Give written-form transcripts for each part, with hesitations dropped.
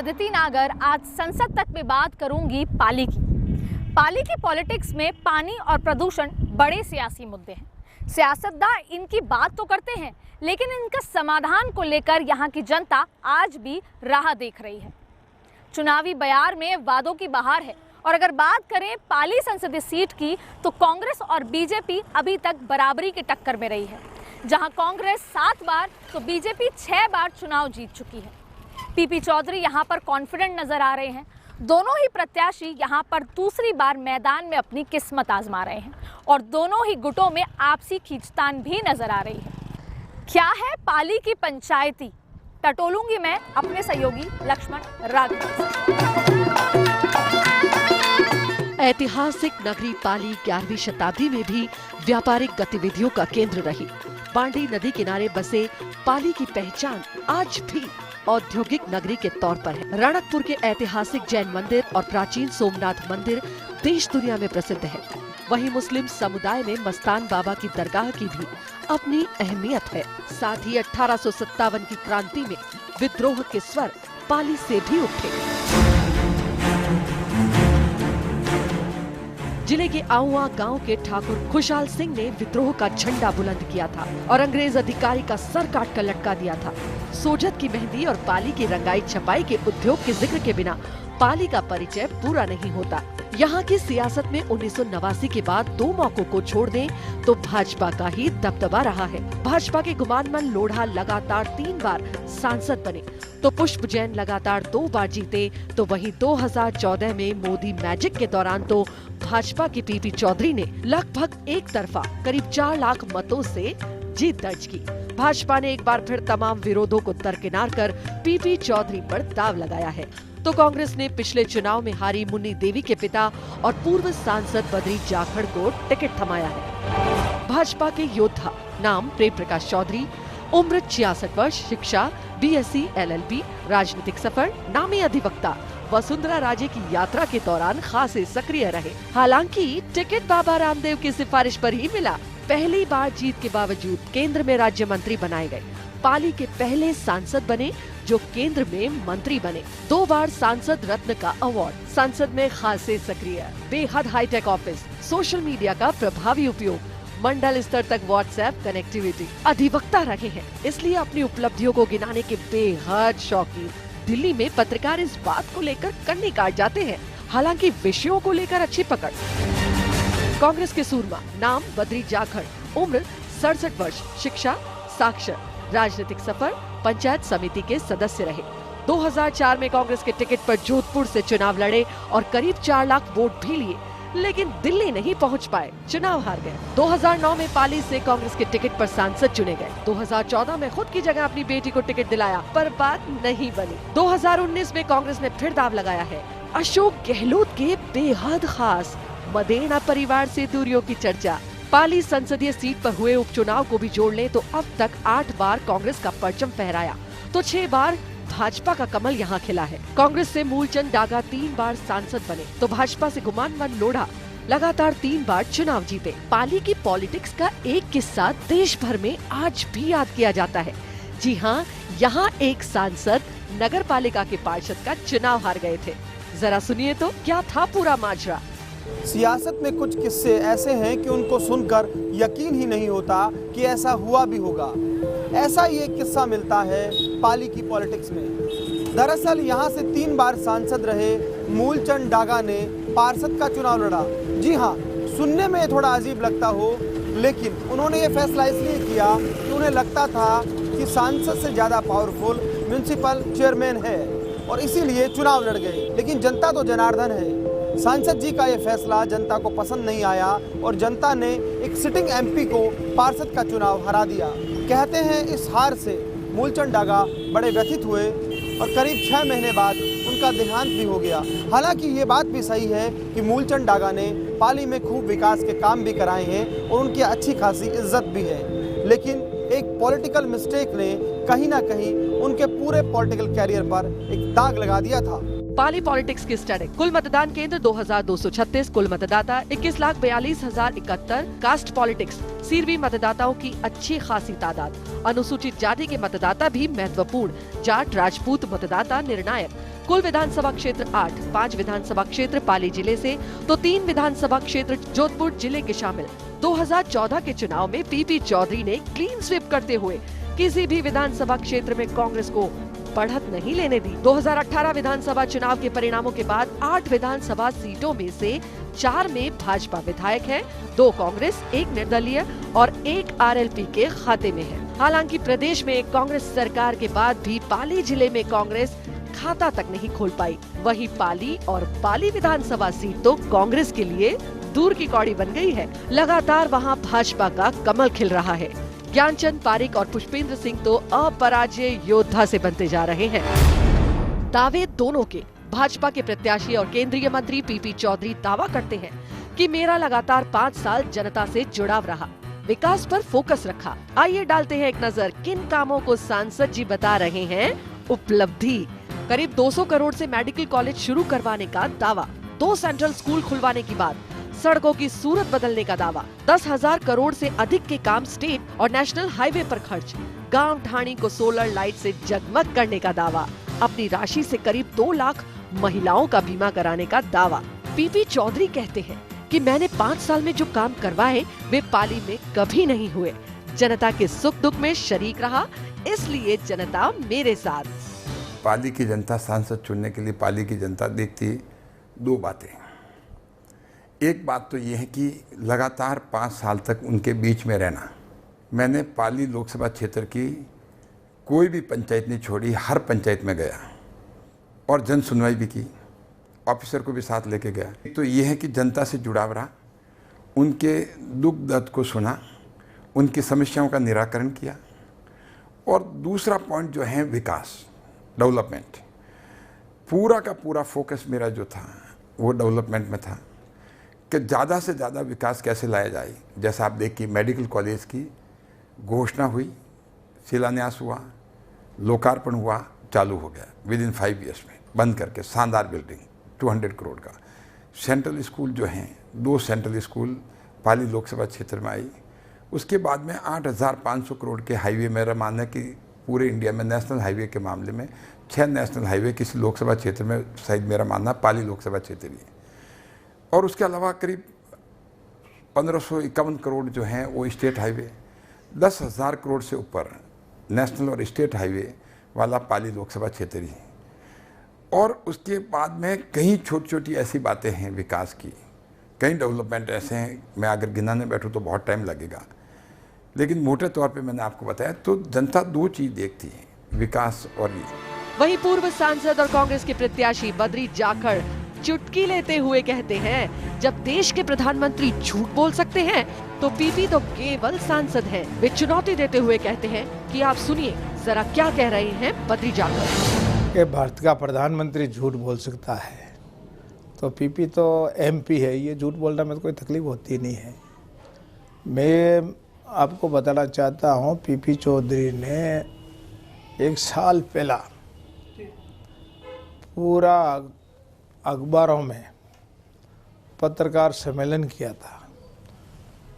अदिति नागर। आज संसद तक में बात करूंगी पाली की पॉलिटिक्स में पानी और प्रदूषण बड़े सियासी मुद्दे हैं। सियासतदान इनकी बात तो करते हैं, लेकिन इनका समाधान को लेकर यहाँ की जनता आज भी राह देख रही है। चुनावी बयार में वादों की बहार है। और अगर बात करें पाली संसदीय सीट की, तो कांग्रेस और बीजेपी अभी तक बराबरी की टक्कर में रही है। जहां कांग्रेस 7 बार तो बीजेपी 6 बार चुनाव जीत चुकी है। पीपी चौधरी यहां पर कॉन्फिडेंट नजर आ रहे हैं। दोनों ही प्रत्याशी यहां पर दूसरी बार मैदान में अपनी किस्मत आजमा रहे हैं और दोनों ही गुटों में आपसी खींचतान भी नजर आ रही है। क्या है पाली की पंचायती, टटोलूंगी मैं अपने सहयोगी लक्ष्मण राघव। ऐतिहासिक नगरी पाली 11वीं शताब्दी में भी व्यापारिक गतिविधियों का केंद्र रही। बांडी नदी किनारे बसे पाली की पहचान आज भी औद्योगिक नगरी के तौर पर है। रणकपुर के ऐतिहासिक जैन मंदिर और प्राचीन सोमनाथ मंदिर देश दुनिया में प्रसिद्ध है। वहीं मुस्लिम समुदाय में मस्तान बाबा की दरगाह की भी अपनी अहमियत है। साथ ही 1857 की क्रांति में विद्रोह के स्वर पाली से भी उठे। जिले के आउआ गांव के ठाकुर खुशहाल सिंह ने विद्रोह का झंडा बुलंद किया था और अंग्रेज अधिकारी का सर काट कर लटका दिया था। सोजत की मेहंदी और पाली की रंगाई छपाई के उद्योग के जिक्र के बिना पाली का परिचय पूरा नहीं होता। यहाँ की सियासत में 1989 के बाद 2 मौकों को छोड़ दें तो भाजपा का ही दबदबा रहा है। भाजपा के गुमानमन लोढ़ा लगातार 3 बार सांसद बने तो पुष्प जैन लगातार 2 बार जीते, तो वहीं 2014 में मोदी मैजिक के दौरान तो भाजपा के पीपी चौधरी ने लगभग एक तरफा करीब 4 लाख मतों से जीत दर्ज की। भाजपा ने एक बार फिर तमाम विरोधों को दरकिनार कर पीपी चौधरी पर दाव लगाया है। तो कांग्रेस ने पिछले चुनाव में हारी मुन्नी देवी के पिता और पूर्व सांसद बद्री जाखड़ को टिकट थमाया है। भाजपा के योद्धा, नाम प्रेम प्रकाश चौधरी, उम्र 66 वर्ष, शिक्षा BSc LLB, राजनीतिक सफर, नामी अधिवक्ता वसुंधरा राजे की यात्रा के दौरान खासे सक्रिय रहे। हालांकि टिकट बाबा रामदेव की सिफारिश पर ही मिला। पहली बार जीत के बावजूद केंद्र में राज्य मंत्री बनाए गए। पाली के पहले सांसद बने जो केंद्र में मंत्री बने। 2 बार सांसद रत्न का अवार्ड। संसद में खासे सक्रिय, बेहद हाईटेक ऑफिस, सोशल मीडिया का प्रभावी उपयोग, मंडल स्तर तक व्हाट्सएप कनेक्टिविटी, अधिवक्ता रहे हैं। इसलिए अपनी उपलब्धियों को गिनाने के बेहद शौकीन। दिल्ली में पत्रकार इस बात को लेकर कन्नी काट जाते हैं, हालांकि विषयों को लेकर अच्छी पकड़। कांग्रेस के सूरमा, नाम बद्री जाखड़, उम्र 67 वर्ष, शिक्षा साक्षर, राजनीतिक सफर, पंचायत समिति के सदस्य रहे। 2004 में कांग्रेस के टिकट पर जोधपुर से चुनाव लड़े और करीब 4 लाख वोट भी लिए, लेकिन दिल्ली नहीं पहुंच पाए, चुनाव हार गए। 2009 में पाली से कांग्रेस के टिकट पर सांसद चुने गए। 2014 में खुद की जगह अपनी बेटी को टिकट दिलाया, पर बात नहीं बनी। 2019 में कांग्रेस ने फिर दाव लगाया है। अशोक गहलोत के बेहद खास मदेना परिवार से दूरियों की चर्चा। पाली संसदीय सीट पर हुए उपचुनाव को भी जोड़ लें तो अब तक 8 बार कांग्रेस का परचम फहराया, तो 6 बार भाजपा का कमल यहाँ खिला है। कांग्रेस से मूलचंद डागा 3 बार सांसद बने, तो भाजपा से गुमानमन लोढ़ा लगातार 3 बार चुनाव जीते। पाली की पॉलिटिक्स का एक किस्सा देश भर में आज भी याद किया जाता है। जी हाँ, यहाँ एक सांसद नगर पालिका के पार्षद का चुनाव हार गए थे। जरा सुनिए तो क्या था पूरा माजरा। सियासत में कुछ किस्से ऐसे हैं कि उनको सुनकर यकीन ही नहीं होता कि ऐसा हुआ भी होगा। ऐसा ही एक किस्सा मिलता है पाली की पॉलिटिक्स में। दरअसल यहाँ से 3 बार सांसद रहे मूलचंद डागा ने पार्षद का चुनाव लड़ा। जी हाँ, सुनने में थोड़ा अजीब लगता हो, लेकिन उन्होंने ये फैसला इसलिए किया कि उन्हें लगता था कि सांसद से ज़्यादा पावरफुल म्यूनिसिपल चेयरमैन है और इसीलिए चुनाव लड़ गए। लेकिन जनता तो जनार्दन है। सांसद जी का ये फैसला जनता को पसंद नहीं आया और जनता ने एक सिटिंग MP को पार्षद का चुनाव हरा दिया। कहते हैं इस हार से मूलचंद डागा बड़े व्यथित हुए और करीब 6 महीने बाद उनका देहांत भी हो गया। हालांकि ये बात भी सही है कि मूलचंद डागा ने पाली में खूब विकास के काम भी कराए हैं और उनकी अच्छी खासी इज्जत भी है, लेकिन एक पॉलिटिकल मिस्टेक ने कहीं ना कहीं उनके पूरे पॉलिटिकल कैरियर पर एक दाग लगा दिया था। पाली पॉलिटिक्स की स्टडी। कुल मतदान केंद्र 2236, कुल मतदाता 21,42,071। कास्ट पॉलिटिक्स, सीरवी मतदाताओं की अच्छी खासी तादाद। अनुसूचित जाति के मतदाता भी महत्वपूर्ण, जाट राजपूत मतदाता निर्णायक। कुल विधानसभा क्षेत्र 8, 5 विधानसभा क्षेत्र पाली जिले से तो 3 विधानसभा क्षेत्र जोधपुर जिले के शामिल। 2014 के चुनाव में पीपी चौधरी ने क्लीन स्वीप करते हुए किसी भी विधानसभा क्षेत्र में कांग्रेस को बढ़त नहीं लेने दी। 2018 विधानसभा चुनाव के परिणामों के बाद 8 विधानसभा सीटों में से 4 में भाजपा विधायक हैं, 2 कांग्रेस, 1 निर्दलीय और 1 आरएलपी के खाते में है। हालांकि प्रदेश में कांग्रेस सरकार के बाद भी पाली जिले में कांग्रेस खाता तक नहीं खोल पाई। वहीं पाली और पाली विधानसभा सीट तो कांग्रेस के लिए दूर की कौड़ी बन गई है। लगातार वहां भाजपा का कमल खिल रहा है। ज्ञानचंद पारिक और पुष्पेंद्र सिंह तो अपराजय योद्धा से बनते जा रहे हैं। दावे दोनों के। भाजपा के प्रत्याशी और केंद्रीय मंत्री पीपी चौधरी दावा करते हैं कि मेरा लगातार 5 साल जनता से जुड़ाव रहा, विकास पर फोकस रखा। आइए डालते हैं एक नजर किन कामों को सांसद जी बता रहे हैं उपलब्धि। करीब 200 करोड़ से मेडिकल कॉलेज शुरू करवाने का दावा, 2 सेंट्रल स्कूल खुलवाने की बात, सड़कों की सूरत बदलने का दावा, 10,000 करोड़ से अधिक के काम स्टेट और नेशनल हाईवे पर खर्च, गांव ढाणी को सोलर लाइट से जगमग करने का दावा, अपनी राशि से करीब 2 लाख महिलाओं का बीमा कराने का दावा। पीपी चौधरी कहते हैं कि मैंने 5 साल में जो काम करवाए वे पाली में कभी नहीं हुए। जनता के सुख दुख में शरीक रहा, इसलिए जनता मेरे साथ। पाली की जनता सांसद चुनने के लिए पाली की जनता देखती 2 बातें। एक बात तो ये है कि लगातार 5 साल तक उनके बीच में रहना। मैंने पाली लोकसभा क्षेत्र की कोई भी पंचायत नहीं छोड़ी, हर पंचायत में गया और जन सुनवाई भी की, ऑफिसर को भी साथ लेके गया। तो ये है कि जनता से जुड़ाव रहा, उनके दुख दर्द को सुना, उनकी समस्याओं का निराकरण किया। और दूसरा पॉइंट जो है विकास, डेवलपमेंट, पूरा का पूरा फोकस मेरा जो था वो डेवलपमेंट में था कि ज़्यादा से ज़्यादा विकास कैसे लाया जाए। जैसा आप देखिए मेडिकल कॉलेज की घोषणा हुई, शिलान्यास हुआ, लोकार्पण हुआ, चालू हो गया विदिन 5 ईयर्स में, बंद करके शानदार बिल्डिंग 200 करोड़ का। सेंट्रल स्कूल जो हैं 2 सेंट्रल स्कूल पाली लोकसभा क्षेत्र में आई। उसके बाद में 8,500 करोड़ के हाईवे, मेरा मानना है कि पूरे इंडिया में नेशनल हाईवे के मामले में 6 नेशनल हाईवे किसी लोकसभा क्षेत्र में, शायद मेरा मानना पाली लोकसभा क्षेत्र ही है। और उसके अलावा करीब 1551 करोड़ जो हैं वो स्टेट हाईवे, 10,000 करोड़ से ऊपर नेशनल और स्टेट हाईवे वाला पाली लोकसभा क्षेत्र ही है। और उसके बाद में कई छोटी छोटी ऐसी बातें हैं विकास की, कई डेवलपमेंट ऐसे हैं, मैं अगर गिनाने बैठूँ तो बहुत टाइम लगेगा, लेकिन मोटे तौर पे मैंने आपको बताया तो जनता 2 चीज़ देखती है, विकास और ये। वहीं पूर्व सांसद और कांग्रेस के प्रत्याशी बद्री जाखड़ चुटकी लेते हुए कहते हैं, जब देश के प्रधानमंत्री झूठ बोल सकते हैं तो पीपी तो केवल सांसद हैं। वे चुनौती देते हुए कहते हैं कि आप सुनिए जरा क्या कह रहे हैं बद्री जाखड़। कि भारत का प्रधानमंत्री झूठ बोल सकता है तो पीपी तो एमपी है, ये झूठ बोलने में तो कोई तकलीफ होती नहीं है। मैं आपको बताना चाहता हूँ, पीपी चौधरी ने 1 साल पहला पूरा अखबारों में पत्रकार सम्मेलन किया था।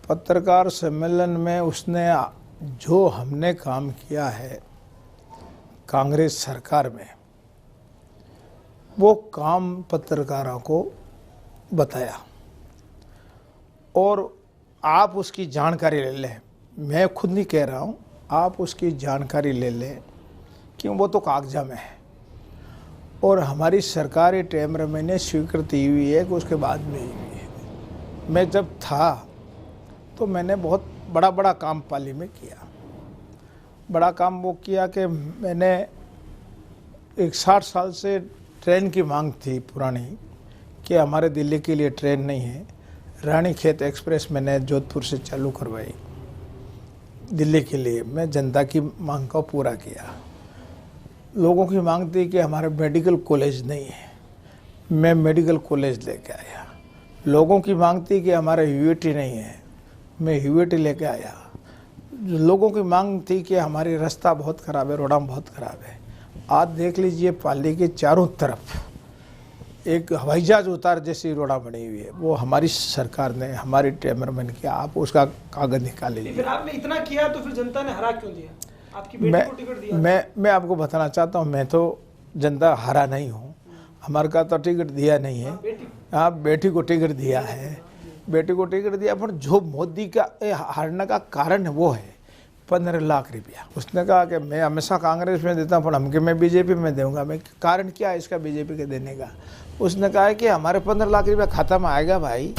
पत्रकार सम्मेलन में उसने जो हमने काम किया है कांग्रेस सरकार में, वो काम पत्रकारों को बताया और आप उसकी जानकारी ले लें। मैं खुद नहीं कह रहा हूँ, आप उसकी जानकारी ले लें क्यों, वो तो कागजा में है और हमारी सरकारी टेमर में ने स्वीकृति हुई है कि उसके बाद में हुई है। मैं जब था तो मैंने बहुत बड़ा काम पाली में किया। बड़ा काम वो किया कि मैंने 60 साल से ट्रेन की मांग थी पुरानी कि हमारे दिल्ली के लिए ट्रेन नहीं है। रानीखेत एक्सप्रेस मैंने जोधपुर से चालू करवाई दिल्ली के लिए। मैं जनता की मांग को पूरा किया। लोगों की मांग थी कि हमारे मेडिकल कॉलेज नहीं है, मैं मेडिकल कॉलेज लेके आया। लोगों की मांग थी कि हमारा यूएटी नहीं है, मैं यूएटी लेके आया। लोगों की मांग थी कि हमारी रास्ता बहुत ख़राब है, रोडां बहुत ख़राब है। आज देख लीजिए पाली के चारों तरफ एक हवाई जहाज उतार जैसी रोड़ा बनी हुई है, वो हमारी सरकार ने, हमारी टेमर में किया। आप उसका कागज निकाल लीजिए। फिर आपने इतना किया तो फिर जनता ने हरा क्यों दिया? आपकी बेटी को टिकट दिया। मैं आपको बताना चाहता हूँ, मैं तो जनता हरा नहीं हूँ। हमारे का तो टिकट दिया नहीं है। हाँ, बेटी को टिकट दिया है, बेटी को टिकट दिया, पर जो मोदी का हारने का कारण वो है 15 लाख रुपया। उसने कहा कि मैं हमेशा कांग्रेस में देता हूँ, पर हमके मैं बीजेपी में दूंगा। मैं कारण क्या है इसका बीजेपी के देने का? उसने कहा है कि हमारे 15 लाख रुपया खाता में आएगा भाई।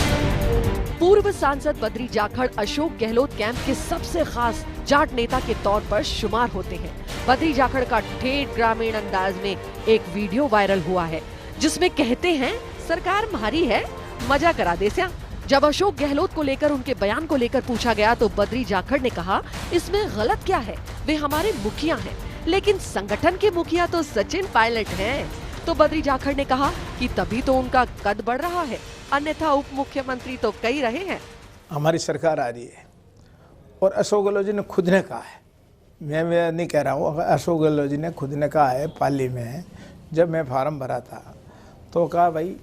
पूर्व सांसद बद्री जाखड़ अशोक गहलोत कैंप के सबसे खास जाट नेता के तौर पर शुमार होते हैं। बद्री जाखड़ का ठेठ ग्रामीण अंदाज में एक वीडियो वायरल हुआ है जिसमें कहते हैं सरकार हमारी है, मजा करा दे स्या। जब अशोक गहलोत को लेकर उनके बयान को लेकर पूछा गया तो बद्री जाखड़ ने कहा इसमें गलत क्या है, वे हमारे मुखिया हैं, लेकिन संगठन के मुखिया तो सचिन पायलट हैं। तो बद्री जाखड़ ने कहा कि तभी तो उनका कद बढ़ रहा है, अन्यथा उप मुख्यमंत्री तो कई रहे हैं। हमारी सरकार आ रही है और अशोक गहलोत जी ने खुद ने कहा है, मैं नहीं कह रहा हूँ, अशोक गहलोत जी ने खुद ने कहा है पाली में, जब मैं फार्म भरा था तो कहा भाई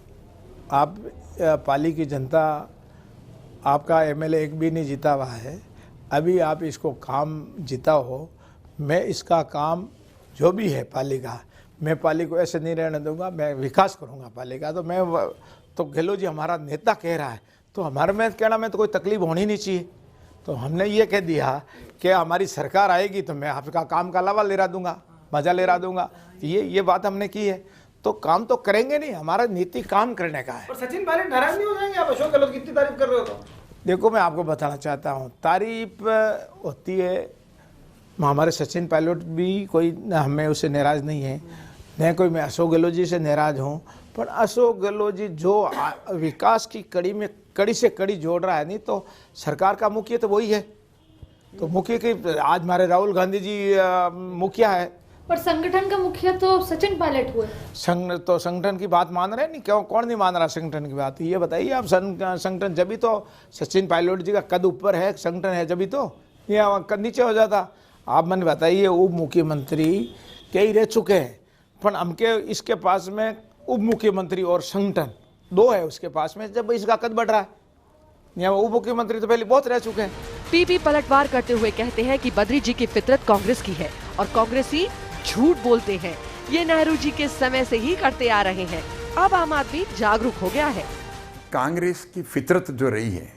आप पाली की जनता, आपका एमएलए एक भी नहीं जीता हुआ है, अभी आप इसको काम जीता हो, मैं इसका काम जो भी है पाली का, मैं पाली को ऐसे नहीं रहने दूंगा, मैं विकास करूंगा पाली का। तो मैं तो गहलोत जी हमारा नेता कह रहा है तो हमारे में कहना में तो कोई तकलीफ होनी नहीं चाहिए। तो हमने ये कह दिया कि हमारी सरकार आएगी तो मैं आपका काम का लावा ले रहा दूंगा, मजा ले रहा दूंगा। ये बात हमने की है। तो काम तो करेंगे नहीं, हमारा नीति काम करने का है। और सचिन पायलट नाराज नहीं हो जाएंगे आप अशोक गहलोत की इतनी तारीफ कर रहे हो तो? देखो मैं आपको बताना चाहता हूँ, तारीफ होती है, हमारे सचिन पायलट भी कोई हमें उससे नाराज नहीं है, न कोई मैं अशोक गहलोत जी से नाराज हूँ। पर अशोक गहलोत जी जो विकास की कड़ी में कड़ी से कड़ी जोड़ रहा है, नहीं तो सरकार का मुखिया तो वही है। तो मुखिया की आज हमारे राहुल गांधी जी मुखिया है, पर संगठन का मुखिया तो सचिन पायलट हुए। तो संगठन की बात मान रहे नहीं? क्यों, कौन नहीं मान रहा संगठन की बात? ये बताइए आप। संगठन जब भी तो सचिन पायलट जी का कद ऊपर है, संगठन है जब भी तो, ये कद नीचे हो जाता। आप मैंने बताइए उप मुख्यमंत्री कई रह चुके हैं, पर हमके इसके पास में उप मुख्यमंत्री और संगठन दो है उसके पास में, जब इसका कद बढ़ रहा है। यहाँ उप मुख्यमंत्री तो पहले बहुत रह चुके हैं। पीपी पलटवार करते हुए कहते हैं कि बद्री जी की फितरत कांग्रेस की है और कांग्रेसी झूठ बोलते हैं। ये नेहरू जी के समय से ही करते आ रहे हैं, अब आम आदमी जागरूक हो गया है। कांग्रेस की फितरत जो रही है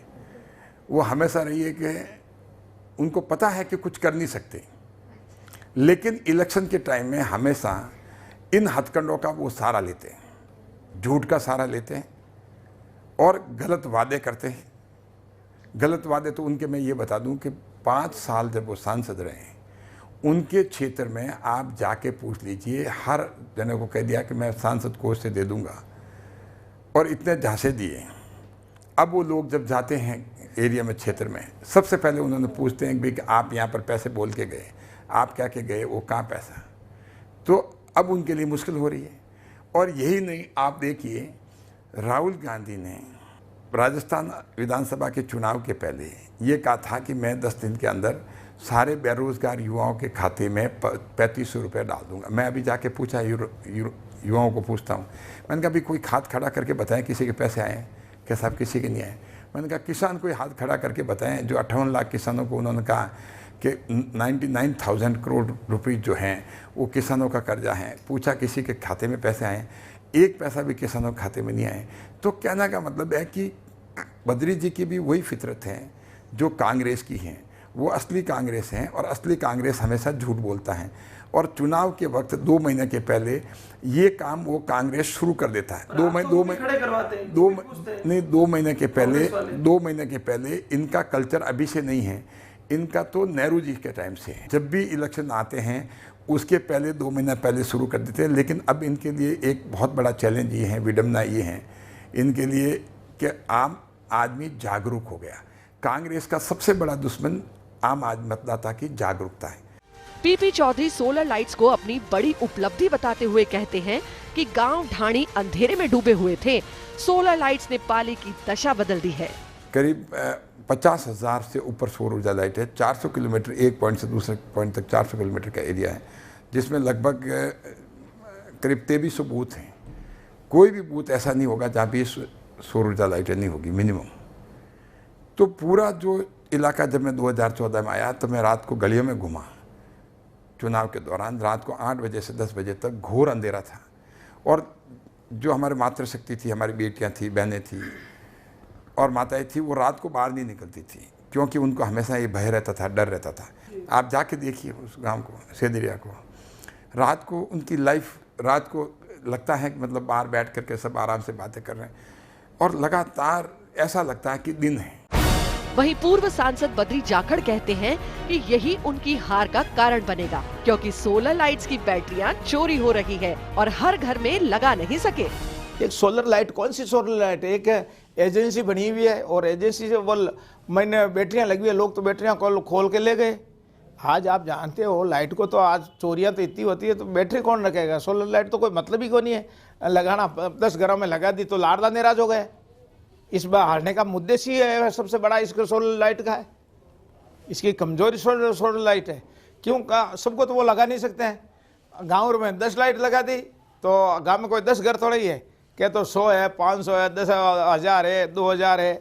वो हमेशा रही है कि उनको पता है कि कुछ कर नहीं सकते, लेकिन इलेक्शन के टाइम में हमेशा इन हथकंडों का वो सहारा लेते हैं, झूठ का सहारा लेते हैं और गलत वादे करते हैं। गलत वादे तो उनके मैं ये बता दूं कि 5 साल जब वो सांसद रहे, उनके क्षेत्र में आप जाके पूछ लीजिए, हर जने को कह दिया कि मैं सांसद कोष से दे दूंगा और इतने झांसे दिए। अब वो लोग जब जाते हैं एरिया में, क्षेत्र में, सबसे पहले उन्होंने पूछते हैं कि आप यहाँ पर पैसे बोल के गए, आप क्या के गए, वो कहाँ पैसा। तो अब उनके लिए मुश्किल हो रही है। और यही नहीं, आप देखिए राहुल गांधी ने राजस्थान विधानसभा के चुनाव के पहले ये कहा था कि मैं 10 दिन के अंदर सारे बेरोजगार युवाओं के खाते में 3500 रुपये डाल दूंगा। मैं अभी जाके पूछा, युवाओं को पूछता हूँ, मैंने कहा अभी कोई हाथ खड़ा करके बताएं किसी के पैसे आए हैं क्या? साहब किसी के नहीं आए। मैंने कहा किसान कोई हाथ खड़ा करके बताएं, जो 58 लाख किसानों को उन्होंने कहा कि 99,000 करोड़ रुपये जो हैं वो किसानों का कर्जा है, पूछा किसी के खाते में पैसे आए? एक पैसा भी किसानों के खाते में नहीं आए। तो कहने का मतलब है कि बद्री जी की भी वही फितरत है जो कांग्रेस की है, वो असली कांग्रेस हैं और असली कांग्रेस हमेशा झूठ बोलता है। और चुनाव के वक्त 2 महीने के पहले ये काम वो कांग्रेस शुरू कर देता है। 2 महीने के पहले इनका कल्चर अभी से नहीं है, इनका तो नेहरू जी के टाइम से है। जब भी इलेक्शन आते हैं उसके पहले 2 महीना पहले शुरू कर देते हैं। लेकिन अब इनके लिए एक बहुत बड़ा चैलेंज ये है, विडम्बना ये है इनके लिए कि आम आदमी जागरूक हो गया। कांग्रेस का सबसे बड़ा दुश्मन आम आदमी मतदाता की जागरूकता है। पीपी चौधरी सोलर लाइट्स को अपनी बड़ी उपलब्धि बताते हुए कहते हैं कि गांव ढाणी अंधेरे में डूबे हुए थे, सोलर लाइट्स ने पाली की दशा बदल दी है। करीब 50,000 से ऊपर सौर ऊर्जा लाइट है। 400 किलोमीटर, एक पॉइंट से दूसरे पॉइंट तक 400 किलोमीटर का एरिया है, जिसमें लगभग करीब 2300 बूथ हैं। कोई भी बूथ ऐसा नहीं होगा जहाँ भी सौर ऊर्जा लाइटें नहीं होगी मिनिमम। तो पूरा जो इलाका, जब मैं 2014 में आया तो मैं रात को गलियों में घूमा। चुनाव के दौरान रात को 8 बजे से 10 बजे तक घोर अंधेरा था और जो हमारी मातृशक्ति थी, हमारी बेटियां थी, बहनें थी और माताएं थी, वो रात को बाहर नहीं निकलती थी, क्योंकि उनको हमेशा ये भय रहता था, डर रहता था। आप जाके देखिए उस गांव को, सेदरिया को, रात को उनकी लाइफ, रात को लगता है कि मतलब बाहर बैठ करके सब आराम से बातें कर रहे हैं और लगातार ऐसा लगता है कि दिन है। वहीं पूर्व सांसद बद्री जाखड़ कहते हैं कि यही उनकी हार का कारण बनेगा, क्योंकि सोलर लाइट्स की बैटरियां चोरी हो रही है और हर घर में लगा नहीं सके। एक सोलर लाइट, कौन सी सोलर लाइट? एक एजेंसी बनी हुई है और एजेंसी से वो मैंने बैटरियां लगी हुई है, लोग तो बैटरियां खोल के ले गए। आज आप जानते हो लाइट को तो आज चोरियां तो इतनी होती है, तो बैटरी कौन रखेगा? सोलर लाइट तो कोई मतलब ही कोई नहीं है लगाना। 10 घरों में लगा दी तो लाडला नाराज हो गए। इस बार हारने का मुद्दे ही है सबसे बड़ा इसका सोलर लाइट का है। इसकी कमजोरी सोलर लाइट है। क्यों? सबको तो वो लगा नहीं सकते हैं। गाँव में 10 लाइट लगा दी तो गाँव में कोई 10 घर थोड़ा ही है, क्या तो 100 है, 500 है, 10,000 है, 2,000 है।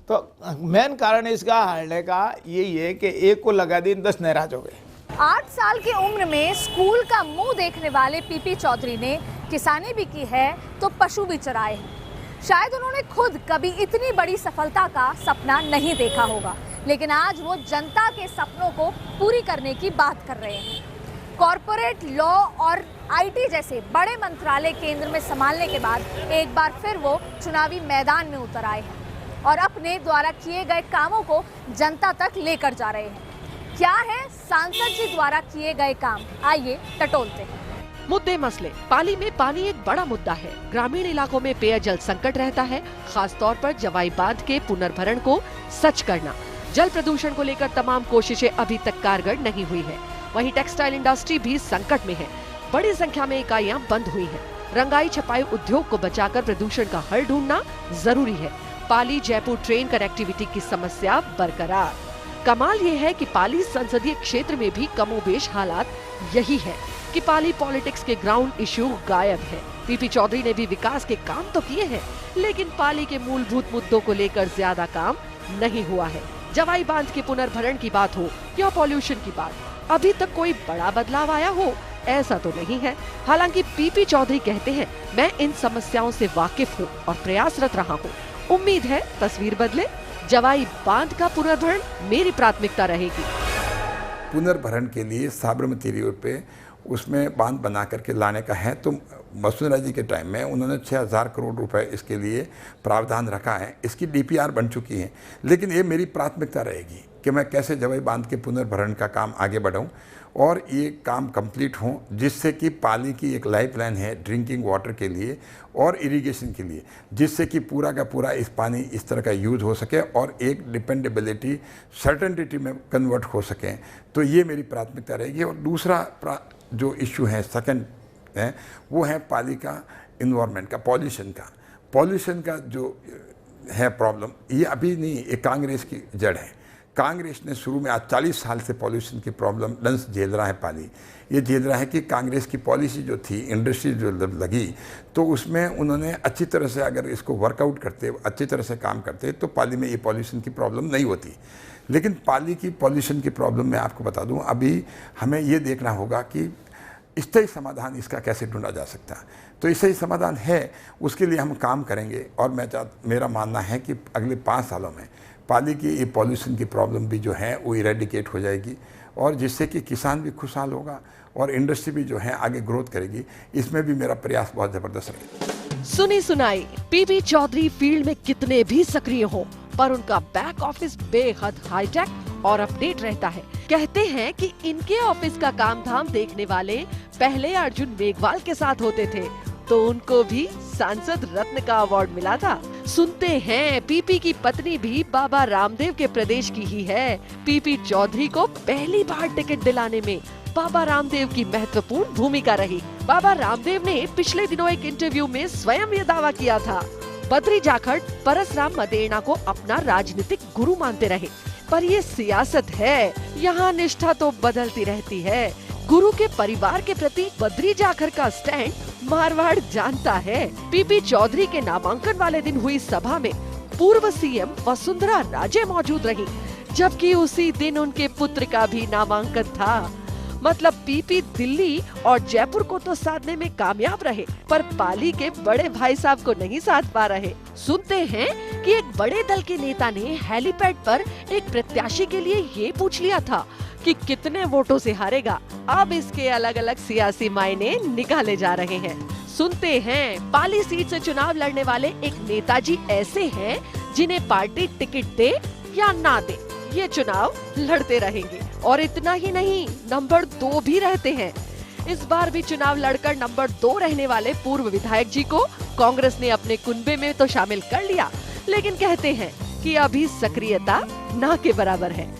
तो मेन कारण इसका हारने का यही है कि एक को लगा दी, 10 नाराज हो गए। 8 साल की उम्र में स्कूल का मुंह देखने वाले पीपी चौधरी ने किसानी भी की है तो पशु भी चराए हैं। शायद उन्होंने खुद कभी इतनी बड़ी सफलता का सपना नहीं देखा होगा, लेकिन आज वो जनता के सपनों को पूरी करने की बात कर रहे हैं। कॉरपोरेट लॉ और आईटी जैसे बड़े मंत्रालय केंद्र में संभालने के बाद एक बार फिर वो चुनावी मैदान में उतर आए हैं और अपने द्वारा किए गए कामों को जनता तक लेकर जा रहे हैं। क्या है सांसद जी द्वारा किए गए काम, आइए टटोलते हैं। मुद्दे मसले। पाली में पानी एक बड़ा मुद्दा है। ग्रामीण इलाकों में पेयजल संकट रहता है, खास तौर पर जवाई बांध के पुनर्भरण को सच करना। जल प्रदूषण को लेकर तमाम कोशिशें अभी तक कारगर नहीं हुई है। वहीं टेक्सटाइल इंडस्ट्री भी संकट में है। बड़ी संख्या में इकाइयां बंद हुई हैं। रंगाई छपाई उद्योग को बचाकर प्रदूषण का हल ढूंढना जरूरी है। पाली जयपुर ट्रेन कनेक्टिविटी की समस्या बरकरार। कमाल ये है कि पाली संसदीय क्षेत्र में भी कमोबेश हालात यही है कि पाली पॉलिटिक्स के ग्राउंड इश्यू गायब है। पीपी चौधरी ने भी विकास के काम तो किए हैं, लेकिन पाली के मूलभूत मुद्दों को लेकर ज्यादा काम नहीं हुआ है। जवाई बांध के पुनर्भरण की बात हो या पॉल्यूशन की बात, अभी तक कोई बड़ा बदलाव आया हो ऐसा तो नहीं है। हालांकि पीपी चौधरी कहते हैं, मैं इन समस्याओं से वाकिफ हूँ और प्रयासरत रहा हूँ। उम्मीद है तस्वीर बदले। जवाई बांध का पुनर्भरण मेरी प्राथमिकता रहेगी। पुनर्भरण के लिए साबरमती रिवर पे उसमें बांध बना करके लाने का है, तो वसुंधरा जी के टाइम में उन्होंने 6,000 करोड़ रुपए इसके लिए प्रावधान रखा है। इसकी डीपीआर बन चुकी है, लेकिन ये मेरी प्राथमिकता रहेगी कि मैं कैसे जवाई बांध के पुनर्भरण का काम आगे बढ़ाऊं और ये काम कंप्लीट हो, जिससे कि पाली की एक लाइफलाइन है ड्रिंकिंग वाटर के लिए और इरिगेशन के लिए, जिससे कि पूरा का पूरा इस पानी इस तरह का यूज़ हो सके और एक डिपेंडेबिलिटी सर्टेनिटी में कन्वर्ट हो सके। तो ये मेरी प्राथमिकता रहेगी। और दूसरा जो इशू है सेकंड है वो है पाली का इन्वायरमेंट का, पॉल्यूशन का जो है प्रॉब्लम, ये अभी नहीं, ये कांग्रेस की जड़ है। कांग्रेस ने शुरू में आज 40 साल से पॉल्यूशन की प्रॉब्लम डंस झेल रहा है पाली। ये झेल रहा है कि कांग्रेस की पॉलिसी जो थी, इंडस्ट्री जो लगी, तो उसमें उन्होंने अच्छी तरह से अगर इसको वर्कआउट करते, अच्छी तरह से काम करते, तो पाली में ये पॉल्यूशन की प्रॉब्लम नहीं होती। लेकिन पाली की पॉल्यूशन की प्रॉब्लम मैं आपको बता दूं, अभी हमें ये देखना होगा कि स्थायी समाधान इसका कैसे ढूंढा जा सकता है। तो स्थायी समाधान है, उसके लिए हम काम करेंगे। और मेरा मानना है कि अगले 5 सालों में पाली की ये पॉल्यूशन की प्रॉब्लम भी जो है वो इरेडिकेट हो जाएगी, और जिससे कि किसान भी खुशहाल होगा और इंडस्ट्री भी जो है आगे ग्रोथ करेगी। इसमें भी मेरा प्रयास बहुत जबरदस्त रहेगा। सुनी सुनाई, पीपी चौधरी फील्ड में कितने भी सक्रिय हो, पर उनका बैक ऑफिस बेहद हाईटेक और अपडेट रहता है। कहते हैं कि इनके ऑफिस का काम धाम देखने वाले पहले अर्जुन मेघवाल के साथ होते थे, तो उनको भी सांसद रत्न का अवार्ड मिला था। सुनते हैं पीपी की पत्नी भी बाबा रामदेव के प्रदेश की ही है। पीपी चौधरी को पहली बार टिकट दिलाने में बाबा रामदेव की महत्वपूर्ण भूमिका रही। बाबा रामदेव ने पिछले दिनों एक इंटरव्यू में स्वयं ये दावा किया था। बद्री जाखड़ परसराम मदेरणा को अपना राजनीतिक गुरु मानते रहे, पर ये सियासत है, यहाँ निष्ठा तो बदलती रहती है। गुरु के परिवार के प्रति बद्री जाखड़ का स्टैंड मारवाड़ जानता है। पीपी चौधरी के नामांकन वाले दिन हुई सभा में पूर्व सीएम वसुंधरा राजे मौजूद रही, जबकि उसी दिन उनके पुत्र का भी नामांकन था। मतलब पीपी दिल्ली और जयपुर को तो साधने में कामयाब रहे, पर पाली के बड़े भाई साहब को नहीं साध पा रहे। सुनते हैं कि एक बड़े दल के नेता ने हेलीपैड पर एक प्रत्याशी के लिए ये पूछ लिया था कि कितने वोटों से हारेगा। अब इसके अलग अलग सियासी मायने निकाले जा रहे हैं। सुनते हैं पाली सीट से चुनाव लड़ने वाले एक नेताजी ऐसे हैं जिन्हें पार्टी टिकट दे या ना दे, ये चुनाव लड़ते रहेंगे। और इतना ही नहीं, नंबर 2 भी रहते हैं। इस बार भी चुनाव लड़कर नंबर 2 रहने वाले पूर्व विधायक जी को कांग्रेस ने अपने कुनबे में तो शामिल कर लिया, लेकिन कहते हैं कि अभी सक्रियता ना के बराबर है।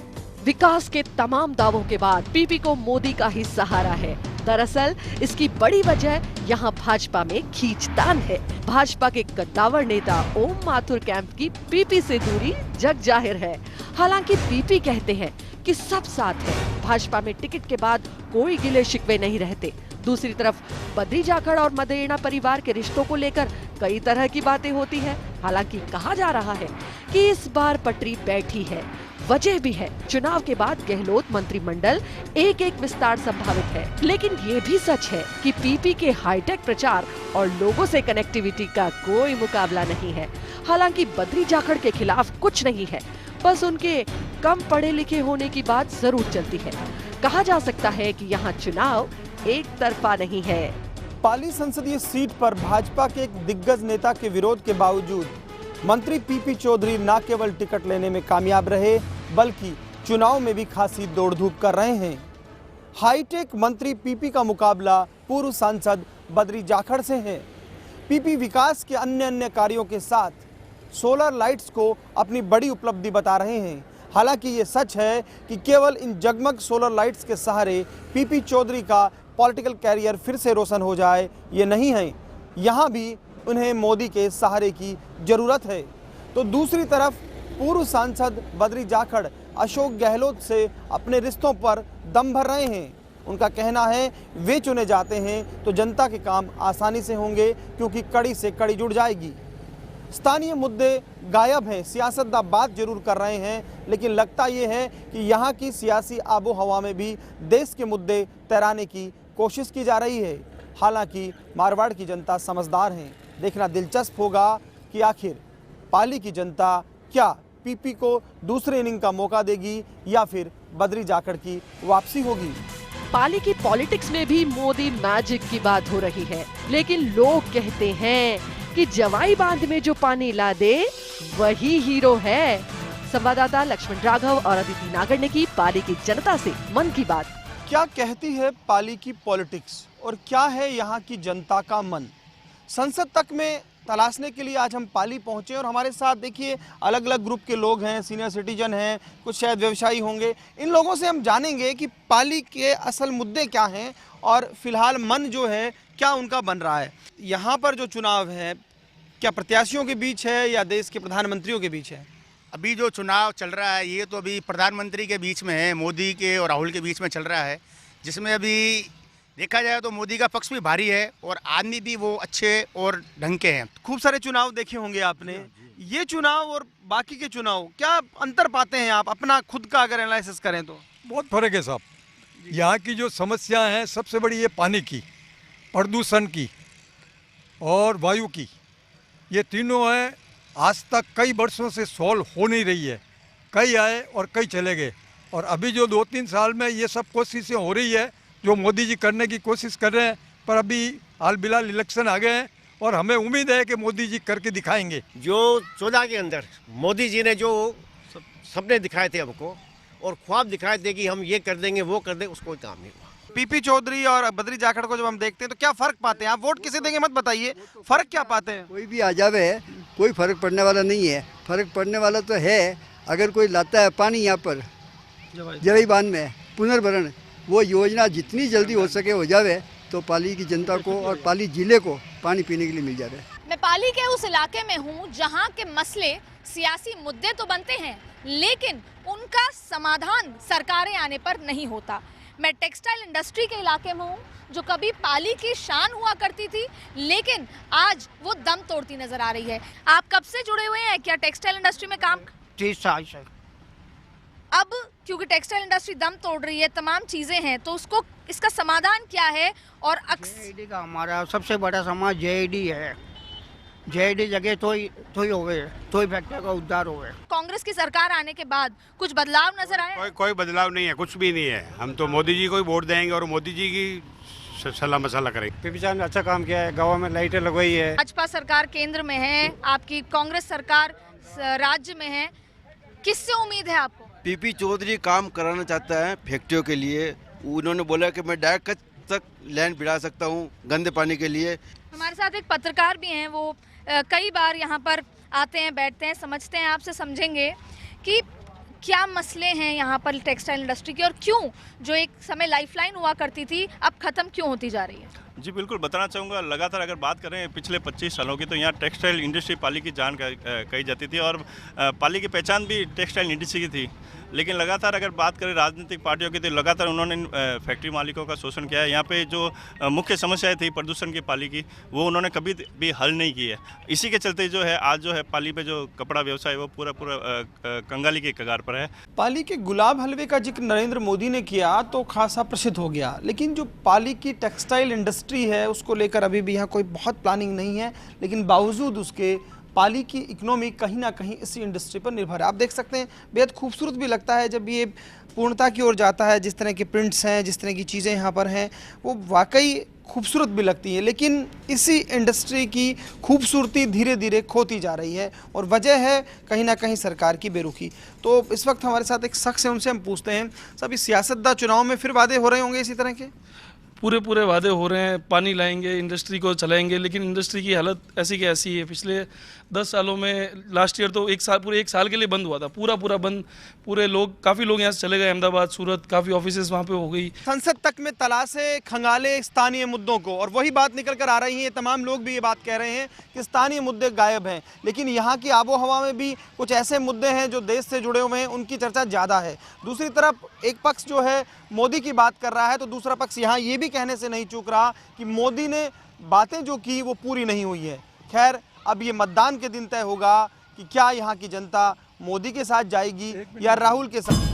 विकास के तमाम दावों के बाद पीपी को मोदी का ही सहारा है। दरअसल इसकी बड़ी वजह यहाँ भाजपा में खींचतान है। भाजपा के कद्दावर नेता ओम माथुर कैंप की पीपी से दूरी जग जाहिर है। हालांकि पीपी कहते हैं कि सब साथ है, भाजपा में टिकट के बाद कोई गिले शिकवे नहीं रहते। दूसरी तरफ बद्री जाखड़ और मदेरणा परिवार के रिश्तों को लेकर कई तरह की बातें होती है। हालांकि कहा जा रहा है कि इस बार पटरी बैठी है। वजह भी है, चुनाव के बाद गहलोत मंत्रिमंडल एक विस्तार संभावित है। लेकिन ये भी सच है कि पीपी के हाईटेक प्रचार और लोगों से कनेक्टिविटी का कोई मुकाबला नहीं है। हालांकि बद्री जाखड़ के खिलाफ कुछ नहीं है, बस उनके कम पढ़े लिखे होने की बात जरूर चलती है। कहा जा सकता है कि यहाँ चुनाव एक तरफा नहीं है। पाली संसदीय सीट पर भाजपा के एक दिग्गज नेता के विरोध के बावजूद मंत्री पीपी चौधरी न केवल टिकट लेने में कामयाब रहे, बल्कि चुनाव में भी खासी दौड़ धूप कर रहे हैं। हाईटेक मंत्री पीपी का मुकाबला पूर्व सांसद बद्री जाखड़ से है। पीपी विकास के अन्य कार्यों के साथ सोलर लाइट्स को अपनी बड़ी उपलब्धि बता रहे हैं। हालांकि ये सच है कि केवल इन जगमग सोलर लाइट्स के सहारे पीपी चौधरी का पॉलिटिकल कैरियर फिर से रोशन हो जाए, ये नहीं है। यहाँ भी उन्हें मोदी के सहारे की जरूरत है। तो दूसरी तरफ पूर्व सांसद बद्री जाखड़ अशोक गहलोत से अपने रिश्तों पर दम भर रहे हैं। उनका कहना है वे चुने जाते हैं तो जनता के काम आसानी से होंगे, क्योंकि कड़ी से कड़ी जुड़ जाएगी। स्थानीय मुद्दे गायब हैं, सियासतदां बात जरूर कर रहे हैं, लेकिन लगता ये है कि यहाँ की सियासी आबो हवा में भी देश के मुद्दे तैराने की कोशिश की जा रही है। हालांकि मारवाड़ की जनता समझदार है। देखना दिलचस्प होगा कि आखिर पाली की जनता क्या पीपी को दूसरे इनिंग का मौका देगी या फिर बद्री जाखड़ की वापसी होगी। पाली की पॉलिटिक्स में भी मोदी मैजिक की बात हो रही है, लेकिन लोग कहते हैं कि जवाई बांध में जो पानी ला दे वही हीरो है। संवाददाता लक्ष्मण राघव और अदिति नागर ने की पाली की जनता से मन की बात। क्या कहती है पाली की पॉलिटिक्स और क्या है यहाँ की जनता का मन, संसद तक में तलाशने के लिए आज हम पाली पहुँचे। और हमारे साथ देखिए अलग अलग ग्रुप के लोग हैं, सीनियर सिटीजन हैं, कुछ शायद व्यवसायी होंगे। इन लोगों से हम जानेंगे कि पाली के असल मुद्दे क्या हैं और फिलहाल मन जो है क्या उनका बन रहा है। यहाँ पर जो चुनाव है क्या प्रत्याशियों के बीच है या देश के प्रधानमंत्रियों के बीच है? अभी जो चुनाव चल रहा है ये तो अभी प्रधानमंत्री के बीच में है, मोदी के और राहुल के बीच में चल रहा है, जिसमें अभी देखा जाए तो मोदी का पक्ष भी भारी है और आदमी भी वो अच्छे और ढंग के हैं। खूब सारे चुनाव देखे होंगे आपने, ये चुनाव और बाकी के चुनाव क्या अंतर पाते हैं आप, अपना खुद का अगर एनालिसिस करें तो? बहुत फर्क है साहब। यहाँ की जो समस्या है सबसे बड़ी ये पानी की, प्रदूषण की और वायु की, ये तीनों है आज तक कई वर्षों से सॉल्व हो नहीं रही है। कई आए और कई चले गए, और अभी जो 2-3 साल में ये सब कोशिशें हो रही है जो मोदी जी करने की कोशिश कर रहे हैं, पर अभी हाल फिलहाल इलेक्शन आ गए हैं और हमें उम्मीद है कि मोदी जी करके दिखाएंगे। जो 14 के अंदर मोदी जी ने जो सपने दिखाए थे हमको और ख्वाब दिखाए थे कि हम ये कर देंगे वो कर देंगे, उसको काम नहीं हुआ। पीपी चौधरी और बद्री जाखड़ को जब हम देखते हैं तो क्या फर्क पाते हैं आप? वोट किसे देंगे मत बताइए, फर्क क्या पाते हैं? कोई भी आ जावे कोई फर्क पड़ने वाला नहीं है। फर्क पड़ने वाला तो है अगर कोई लाता है पानी यहाँ पर जवाई बांध में पुनर्भरण, वो योजना जितनी जल्दी हो सके हो जावे तो पाली की जनता को और पाली जिले को पानी पीने के लिए मिल जावे। मैं पाली के उस इलाके में हूँ जहाँ के मसले सियासी मुद्दे तो बनते हैं, लेकिन उनका समाधान सरकारें आने पर नहीं होता। मैं टेक्सटाइल इंडस्ट्री के इलाके में हूँ जो कभी पाली की शान हुआ करती थी, लेकिन आज वो दम तोड़ती नजर आ रही है। आप कब से जुड़े हुए हैं? क्या टेक्सटाइल इंडस्ट्री में काम? 30 साल से। अब क्योंकि टेक्सटाइल इंडस्ट्री दम तोड़ रही है, तमाम चीजें हैं, तो उसको इसका समाधान क्या है? और जेआईडी का हमारा सबसे बड़ा समाज जेआईडी है। जेआईडी जगह तो ही होवे, तो ही फैक्ट्री का उद्धार होवे। कांग्रेस की सरकार आने के बाद कुछ बदलाव नजर आया? कोई बदलाव नहीं है, कुछ भी नहीं है। हम तो मोदी जी को ही वोट देंगे और मोदी जी की सलाह मसाला करेंगे। पीपी साहब ने अच्छा काम किया है, गाँव में लाइटें लगवाई है। भाजपा सरकार केंद्र में है, आपकी कांग्रेस सरकार राज्य में है, किससे उम्मीद है आपको? पीपी चौधरी काम कराना चाहता है फैक्ट्रियों के लिए। उन्होंने बोला कि मैं डायरेक्ट तक लैंड बिड़ा सकता हूँ गंदे पानी के लिए। हमारे साथ एक पत्रकार भी हैं, वो कई बार यहाँ पर आते हैं, बैठते हैं, समझते हैं, आपसे समझेंगे कि क्या मसले हैं यहाँ पर टेक्सटाइल इंडस्ट्री के, और क्यों जो एक समय लाइफलाइन हुआ करती थी अब खत्म क्यों होती जा रही है। जी बिल्कुल बताना चाहूँगा। लगातार अगर बात करें पिछले 25 सालों की, तो यहाँ टेक्सटाइल इंडस्ट्री पाली की जान कही जाती थी और पाली की पहचान भी टेक्सटाइल इंडस्ट्री की थी। लेकिन लगातार अगर बात करें राजनीतिक पार्टियों की, तो लगातार उन्होंने फैक्ट्री मालिकों का शोषण किया है। यहाँ पे जो मुख्य समस्याएं थी प्रदूषण की पाली की, वो उन्होंने कभी भी हल नहीं की है। इसी के चलते जो है आज जो है पाली पे जो कपड़ा व्यवसाय वो पूरा कंगाली के कगार पर है। पाली के गुलाब हलवे का जिक्र नरेंद्र मोदी ने किया तो खासा प्रसिद्ध हो गया, लेकिन जो पाली की टेक्सटाइल इंडस्ट्री है उसको लेकर अभी भी यहाँ कोई बहुत प्लानिंग नहीं है। लेकिन बावजूद उसके पाली की इकोनॉमी कहीं ना कहीं इसी इंडस्ट्री पर निर्भर है। आप देख सकते हैं बेहद खूबसूरत भी लगता है जब ये पूर्णता की ओर जाता है। जिस तरह के प्रिंट्स हैं, जिस तरह की चीज़ें यहाँ पर हैं, वो वाकई खूबसूरत भी लगती है। लेकिन इसी इंडस्ट्री की खूबसूरती धीरे धीरे खोती जा रही है और वजह है कहीं ना कहीं सरकार की बेरुखी। तो इस वक्त हमारे साथ एक शख्स है, उनसे हम पूछते हैं, सब इस सियासतदा चुनाव में फिर वादे हो रहे होंगे इसी तरह के? पूरे वादे हो रहे हैं, पानी लाएंगे, इंडस्ट्री को चलाएंगे, लेकिन इंडस्ट्री की हालत ऐसी की ऐसी है। पिछले 10 सालों में लास्ट ईयर तो पूरे एक साल के लिए बंद हुआ था, पूरा बंद। पूरे लोग, काफ़ी लोग यहाँ से चले गए, अहमदाबाद, सूरत, काफ़ी ऑफिसेज वहाँ पे हो गई। संसद तक में तलाशे खंगाले स्थानीय मुद्दों को, और वही बात निकल कर आ रही है। तमाम लोग भी ये बात कह रहे हैं कि स्थानीय मुद्दे गायब हैं, लेकिन यहाँ की आबो हवा में भी कुछ ऐसे मुद्दे हैं जो देश से जुड़े हुए हैं, उनकी चर्चा ज़्यादा है। दूसरी तरफ एक पक्ष जो है मोदी की बात कर रहा है, तो दूसरा पक्ष यहाँ ये भी कहने से नहीं चूक रहा कि मोदी ने बातें जो की वो पूरी नहीं हुई है। खैर, अब ये मतदान के दिन तय होगा कि क्या यहाँ की जनता मोदी के साथ जाएगी या राहुल के साथ।